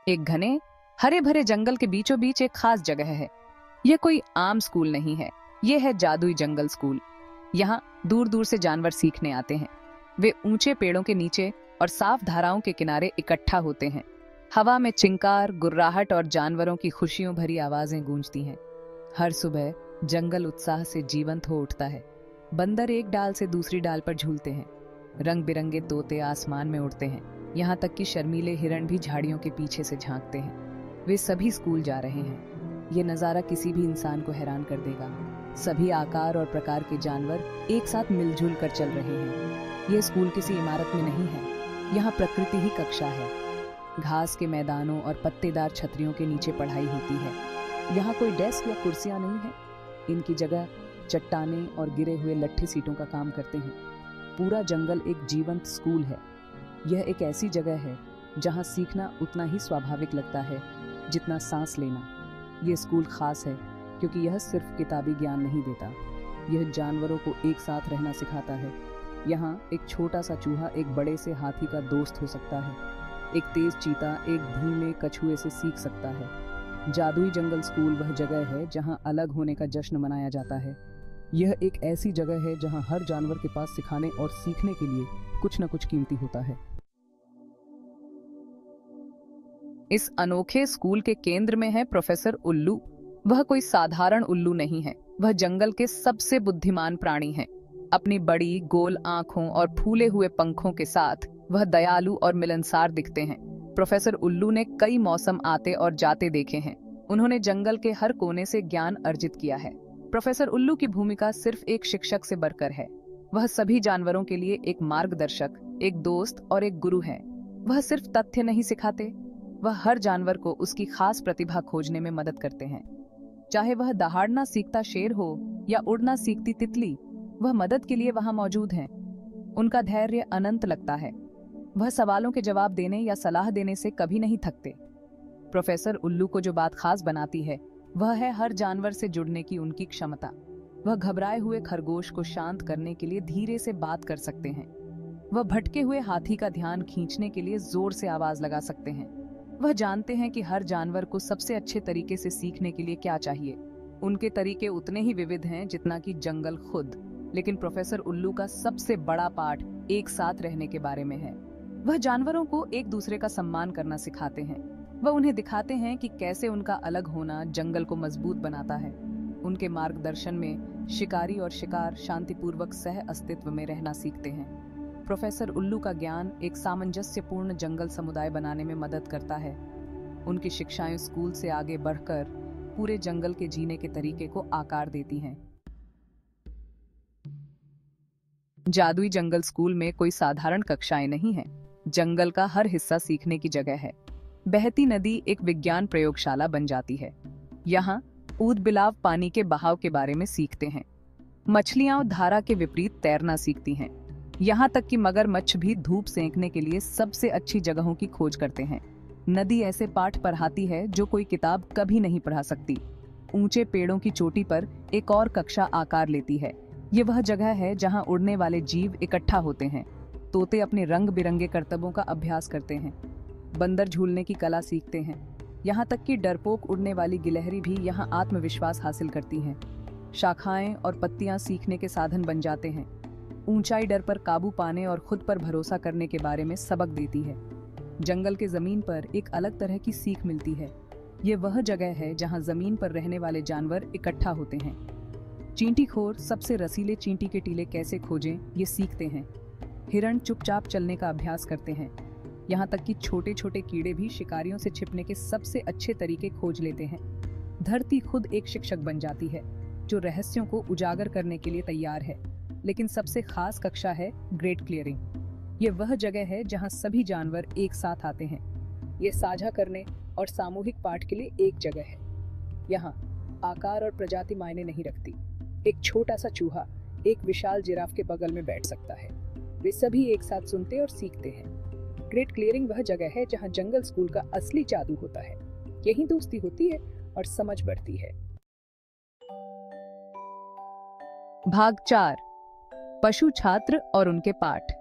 एक घने हरे भरे जंगल के बीचों बीच एक खास जगह है। यह कोई आम स्कूल नहीं है, यह है जादुई जंगल स्कूल। यहाँ दूर दूर से जानवर सीखने आते हैं। वे ऊंचे पेड़ों के नीचे और साफ धाराओं के किनारे इकट्ठा होते हैं। हवा में चिंकार, गुर्राहट और जानवरों की खुशियों भरी आवाजें गूंजती हैं। हर सुबह जंगल उत्साह से जीवंत हो उठता है। बंदर एक डाल से दूसरी डाल पर झूलते हैं। रंग बिरंगे तोते आसमान में उड़ते हैं। यहाँ तक कि शर्मीले हिरण भी झाड़ियों के पीछे से झांकते हैं। वे सभी स्कूल जा रहे हैं। ये नज़ारा किसी भी इंसान को हैरान कर देगा। सभी आकार और प्रकार के जानवर एक साथ मिलजुल कर चल रहे हैं। यह स्कूल किसी इमारत में नहीं है, यहाँ प्रकृति ही कक्षा है। घास के मैदानों और पत्तेदार छतरियों के नीचे पढ़ाई होती है। यहाँ कोई डेस्क या कुर्सियाँ नहीं है। इनकी जगह चट्टाने और गिरे हुए लट्ठी सीटों का काम करते हैं। पूरा जंगल एक जीवंत स्कूल है। यह एक ऐसी जगह है जहाँ सीखना उतना ही स्वाभाविक लगता है जितना सांस लेना। यह स्कूल खास है क्योंकि यह सिर्फ किताबी ज्ञान नहीं देता, यह जानवरों को एक साथ रहना सिखाता है। यहाँ एक छोटा सा चूहा एक बड़े से हाथी का दोस्त हो सकता है। एक तेज चीता एक धीमे कछुए से सीख सकता है। जादुई जंगल स्कूल वह जगह है जहाँ अलग होने का जश्न मनाया जाता है। यह एक ऐसी जगह है जहाँ हर जानवर के पास सिखाने और सीखने के लिए कुछ न कुछ कीमती होता है। इस अनोखे स्कूल के केंद्र में है प्रोफेसर उल्लू। वह कोई साधारण उल्लू नहीं है, वह जंगल के सबसे बुद्धिमान प्राणी है। अपनी बड़ी गोल आंखों और फूले हुए पंखों के साथ वह दयालु और मिलनसार दिखते हैं। प्रोफेसर उल्लू ने कई मौसम आते और जाते देखे हैं। उन्होंने जंगल के हर कोने से ज्ञान अर्जित किया है। प्रोफेसर उल्लू की भूमिका सिर्फ एक शिक्षक से बढ़कर है। वह सभी जानवरों के लिए एक मार्गदर्शक, एक दोस्त और एक गुरु है। वह सिर्फ तथ्य नहीं सिखाते, वह हर जानवर को उसकी खास प्रतिभा खोजने में मदद करते हैं। चाहे वह दहाड़ना सीखता शेर हो या उड़ना सीखती तितली, वह मदद के लिए वहां मौजूद हैं। उनका धैर्य अनंत लगता है। वह सवालों के जवाब देने या सलाह देने से कभी नहीं थकते। प्रोफेसर उल्लू को जो बात खास बनाती है वह है हर जानवर से जुड़ने की उनकी क्षमता। वह घबराए हुए खरगोश को शांत करने के लिए धीरे से बात कर सकते हैं। वह भटके हुए हाथी का ध्यान खींचने के लिए जोर से आवाज लगा सकते हैं। वह जानते हैं कि हर जानवर को सबसे अच्छे तरीके से सीखने के लिए क्या चाहिए। उनके तरीके उतने ही विविध हैं जितना कि जंगल खुद। लेकिन प्रोफेसर उल्लू का सबसे बड़ा पाठ एक साथ रहने के बारे में है। वह जानवरों को एक दूसरे का सम्मान करना सिखाते हैं। वह उन्हें दिखाते हैं कि कैसे उनका अलग होना जंगल को मजबूत बनाता है। उनके मार्गदर्शन में शिकारी और शिकार शांतिपूर्वक सह अस्तित्व में रहना सीखते हैं। प्रोफेसर उल्लू का ज्ञान एक सामंजस्यपूर्ण जंगल समुदाय बनाने में मदद करता है। उनकी शिक्षाएं स्कूल से आगे बढ़कर पूरे जंगल के जीने के तरीके को आकार देती हैं। जादुई जंगल स्कूल में कोई साधारण कक्षाएं नहीं हैं। जंगल का हर हिस्सा सीखने की जगह है। बहती नदी एक विज्ञान प्रयोगशाला बन जाती है। यहाँ ऊद बिलाव पानी के बहाव के बारे में सीखते हैं। मछलियां धारा के विपरीत तैरना सीखती हैं। यहाँ तक कि मगरमच्छ भी धूप सेंकने के लिए सबसे अच्छी जगहों की खोज करते हैं। नदी ऐसे पाठ पढ़ाती है जो कोई किताब कभी नहीं पढ़ा सकती। ऊंचे पेड़ों की चोटी पर एक और कक्षा आकार लेती है। ये वह जगह है जहाँ उड़ने वाले जीव इकट्ठा होते हैं। तोते अपने रंग बिरंगे करतबों का अभ्यास करते हैं। बंदर झूलने की कला सीखते हैं। यहाँ तक कि डरपोक उड़ने वाली गिलहरी भी यहाँ आत्मविश्वास हासिल करती हैं। शाखाएं और पत्तियां सीखने के साधन बन जाते हैं। ऊंचाई डर पर काबू पाने और खुद पर भरोसा करने के बारे में सबक देती है। जंगल के जमीन पर एक अलग तरह की सीख मिलती है। ये वह जगह है जहाँ जमीन पर रहने वाले जानवर इकट्ठा होते हैं। चींटीखोर सबसे रसीले चींटी के टीले कैसे खोजें ये सीखते हैं। हिरण चुपचाप चलने का अभ्यास करते हैं। यहाँ तक कि छोटे छोटे कीड़े भी शिकारियों से छिपने के सबसे अच्छे तरीके खोज लेते हैं। धरती खुद एक शिक्षक बन जाती है जो रहस्यों को उजागर करने के लिए तैयार है। लेकिन सबसे खास कक्षा है ग्रेट क्लियरिंग। ये वह जगह है जहाँ सभी जानवर एक साथ आते हैं। ये साझा करने और सामूहिक पाठ के लिए एक जगह है। यहाँ आकार और प्रजाति मायने नहीं रखती। एक छोटा सा चूहा एक विशाल जिराफ के बगल में बैठ सकता है। वे सभी एक साथ सुनते और सीखते हैं। ग्रेट क्लियरिंग वह जगह है जहाँ जंगल स्कूल का असली जादू होता है। यही दोस्ती होती है और समझ बढ़ती है। भाग 4, पशु छात्र और उनके पाठ।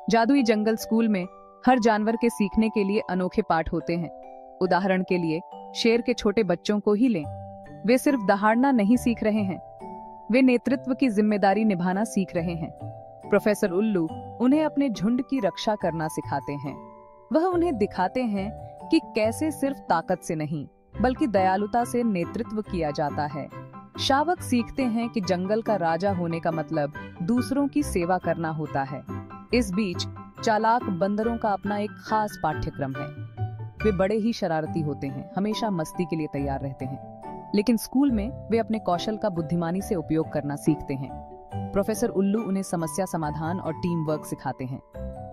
जादुई जंगल स्कूल में हर जानवर के सीखने के लिए अनोखे पाठ होते हैं। उदाहरण के लिए शेर के छोटे बच्चों को ही लें। वे सिर्फ दहाड़ना नहीं सीख रहे हैं, वे नेतृत्व की जिम्मेदारी निभाना सीख रहे हैं। प्रोफेसर उल्लू उन्हें अपने झुंड की रक्षा करना सिखाते हैं। वह उन्हें दिखाते हैं कि कैसे सिर्फ ताकत से नहीं बल्कि दयालुता से नेतृत्व किया जाता है। शावक सीखते हैं कि जंगल का राजा होने का मतलब दूसरों की सेवा करना होता है। इस बीच चालाक बंदरों का अपना एक खास पाठ्यक्रम है। वे बड़े ही शरारती होते हैं, हमेशा मस्ती के लिए तैयार रहते हैं, लेकिन स्कूल में वे अपने कौशल का बुद्धिमानी से उपयोग करना सीखते हैं। प्रोफेसर उल्लू उन्हें समस्या समाधान और टीम वर्क सिखाते हैं।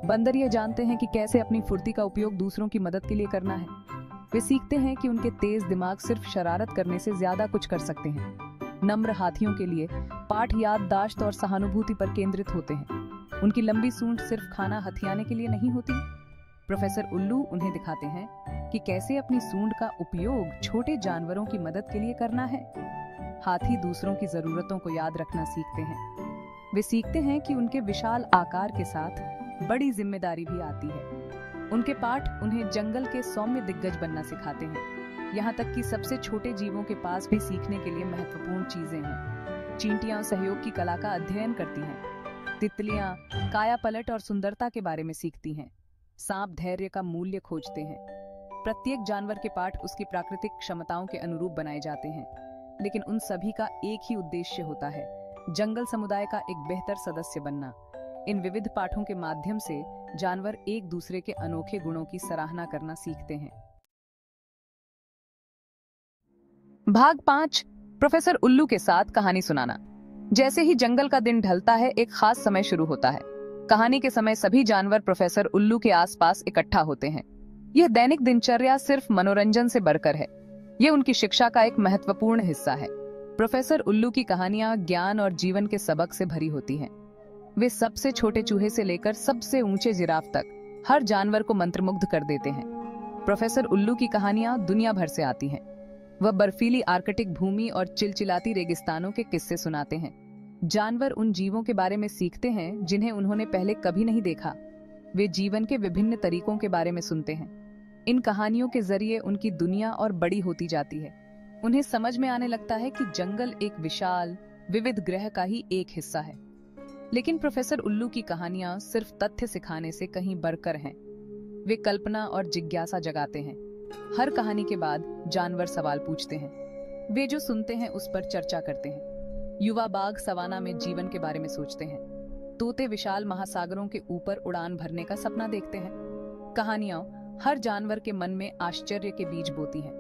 बंदर ये जानते हैं कि कैसे अपनी फुर्ती का उपयोग दूसरों की मदद के लिए करना है। वे सीखते हैं कि उनके तेज दिमाग सिर्फ शरारत करने से ज्यादा कुछ कर सकते हैं। नम्र हाथियों के लिए पाठ याददाश्त और सहानुभूति पर केंद्रित होते हैं। उनकी लंबी सूंड सिर्फ खाना हथियाने के लिए नहीं होती। प्रोफेसर उल्लू उन्हें दिखाते हैं कि कैसे अपनी सूंड का उपयोग छोटे जानवरों की मदद के लिए करना है। हाथी दूसरों की जरूरतों को याद रखना सीखते हैं। वे सीखते हैं कि उनके विशाल आकार के साथ बड़ी जिम्मेदारी भी आती है। उनके पाठ उन्हें जंगल के सौम्य दिग्गज बनना सिखाते हैं। यहाँ तक कि सबसे छोटे जीवों के पास भी सीखने के लिए महत्वपूर्ण चीजें हैं। चींटियां सहयोग की कला का अध्ययन करती हैं। तितलियां काया पलट और सुंदरता के बारे में सीखती हैं। सांप धैर्य का मूल्य खोजते हैं। प्रत्येक जानवर के पाठ उसकी प्राकृतिक क्षमताओं के अनुरूप बनाए जाते हैं, लेकिन उन सभी का एक ही उद्देश्य होता है, जंगल समुदाय का एक बेहतर सदस्य बनना। इन विविध पाठों के माध्यम से जानवर एक दूसरे के अनोखे गुणों की सराहना करना सीखते हैं। भाग 5, प्रोफेसर उल्लू के साथ कहानी सुनाना। जैसे ही जंगल का दिन ढलता है, एक खास समय शुरू होता है। कहानी के समय सभी जानवर प्रोफेसर उल्लू के आसपास इकट्ठा होते हैं। यह दैनिक दिनचर्या सिर्फ मनोरंजन से बढ़कर है, यह उनकी शिक्षा का एक महत्वपूर्ण हिस्सा है। प्रोफेसर उल्लू की कहानियां ज्ञान और जीवन के सबक से भरी होती हैं। वे सबसे छोटे चूहे से लेकर सबसे ऊंचे जिराफ तक हर जानवर को मंत्रमुग्ध कर देते हैं। प्रोफेसर उल्लू की कहानियां दुनिया भर से आती हैं। वह बर्फीली आर्कटिक भूमि और चिलचिलाती रेगिस्तानों के किस्से सुनाते हैं। जानवर उन जीवों के बारे में सीखते हैं जिन्हें उन्होंने पहले कभी नहीं देखा। वे जीवन के विभिन्न तरीकों के बारे में सुनते हैं। इन कहानियों के जरिए उनकी दुनिया और बड़ी होती जाती है। उन्हें समझ में आने लगता है कि जंगल एक विशाल विविध ग्रह का ही एक हिस्सा है। लेकिन प्रोफेसर उल्लू की कहानियां सिर्फ तथ्य सिखाने से कहीं बढ़कर हैं। वे कल्पना और जिज्ञासा जगाते हैं। हर कहानी के बाद जानवर सवाल पूछते हैं। वे जो सुनते हैं उस पर चर्चा करते हैं। युवा बाघ सवाना में जीवन के बारे में सोचते हैं। तोते विशाल महासागरों के ऊपर उड़ान भरने का सपना देखते हैं। कहानियां हर जानवर के मन में आश्चर्य के बीज बोती हैं।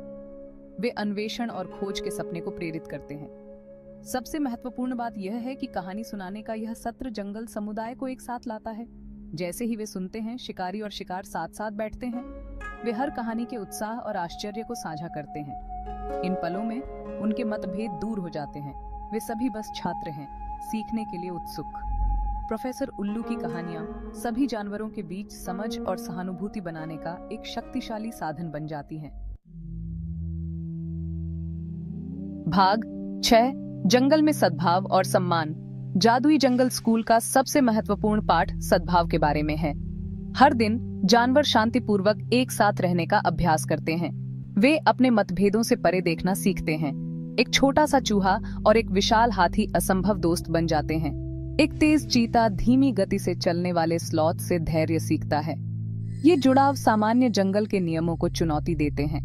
वे अन्वेषण और खोज के सपने को प्रेरित करते हैं। सबसे महत्वपूर्ण बात यह है कि कहानी सुनाने का यह सत्र जंगल समुदाय को एक साथ लाता है। जैसे ही वे सुनते हैं, शिकारी और शिकार साथ साथ बैठते हैं। वे हर कहानी के उत्साह और आश्चर्य को साझा करते हैं। इन पलों में उनके मतभेद दूर हो जाते हैं। वे सभी बस छात्र हैं, सीखने के लिए उत्सुक। प्रोफेसर उल्लू की कहानियां सभी जानवरों के बीच समझ और सहानुभूति बनाने का एक शक्तिशाली साधन बन जाती हैं। भाग 6, जंगल में सद्भाव और सम्मान। जादुई जंगल स्कूल का सबसे महत्वपूर्ण पाठ सद्भाव के बारे में है। हर दिन जानवर शांतिपूर्वक एक साथ रहने का अभ्यास करते हैं। वे अपने मतभेदों से परे देखना सीखते हैं। एक छोटा सा चूहा और एक विशाल हाथी असंभव दोस्त बन जाते हैं। एक तेज चीता धीमी गति से चलने वाले स्लॉथ से धैर्य सीखता है। ये जुड़ाव सामान्य जंगल के नियमों को चुनौती देते हैं।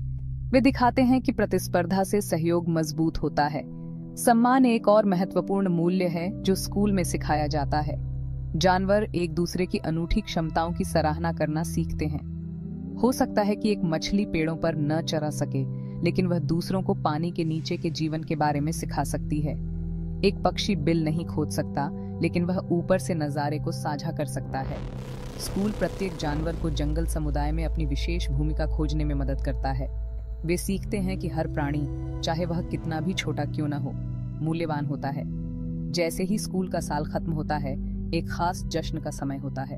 वे दिखाते हैं कि प्रतिस्पर्धा से सहयोग मजबूत होता है। सम्मान एक और महत्वपूर्ण मूल्य है जो स्कूल में सिखाया जाता है। जानवर एक दूसरे की अनूठी क्षमताओं की सराहना करना सीखते हैं। हो सकता है कि एक मछली पेड़ों पर न चरा सके, लेकिन वह दूसरों को पानी के नीचे के जीवन के बारे में सिखा सकती है। एक पक्षी बिल नहीं खोद सकता, लेकिन वह ऊपर से नजारे को साझा कर सकता है। स्कूल प्रत्येक जानवर को जंगल समुदाय में अपनी विशेष भूमिका खोजने में मदद करता है। वे सीखते हैं कि हर प्राणी, चाहे वह कितना भी छोटा क्यों न हो, मूल्यवान होता है। जैसे ही स्कूल का साल खत्म होता है, एक खास जश्न का समय होता है।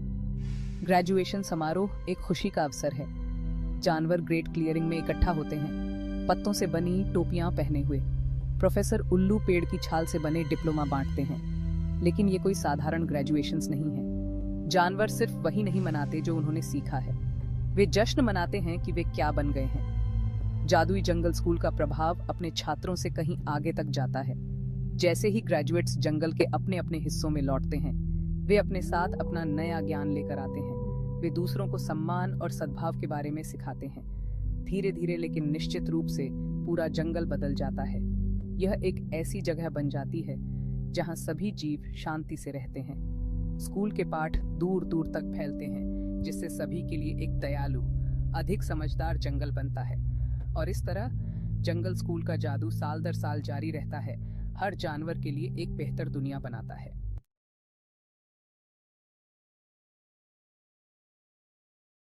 ग्रेजुएशन समारोह एक खुशी का अवसर है। जानवर ग्रेट क्लियरिंग में इकट्ठा होते हैं, पत्तों से बनी टोपियां पहने हुए। प्रोफेसर उल्लू पेड़ की छाल से बने डिप्लोमा बांटते हैं। लेकिन ये कोई साधारण ग्रेजुएशंस नहीं है। जानवर सिर्फ वही नहीं मनाते जो उन्होंने सीखा है, वे जश्न मनाते हैं कि वे क्या बन गए हैं। जादुई जंगल स्कूल का प्रभाव अपने छात्रों से कहीं आगे तक जाता है। जैसे ही ग्रेजुएट्स जंगल के अपने अपने हिस्सों में लौटते हैं, वे अपने साथ अपना नया ज्ञान लेकर आते हैं। वे दूसरों को सम्मान और सद्भाव के बारे में सिखाते हैं। धीरे धीरे लेकिन निश्चित रूप से पूरा जंगल बदल जाता है। यह एक ऐसी जगह बन जाती है जहां सभी जीव शांति से रहते हैं। स्कूल के पाठ दूर दूर तक फैलते हैं, जिससे सभी के लिए एक दयालु, अधिक समझदार जंगल बनता है। और इस तरह जंगल स्कूल का जादू साल दर साल जारी रहता है, हर जानवर के लिए एक बेहतर दुनिया बनाता है।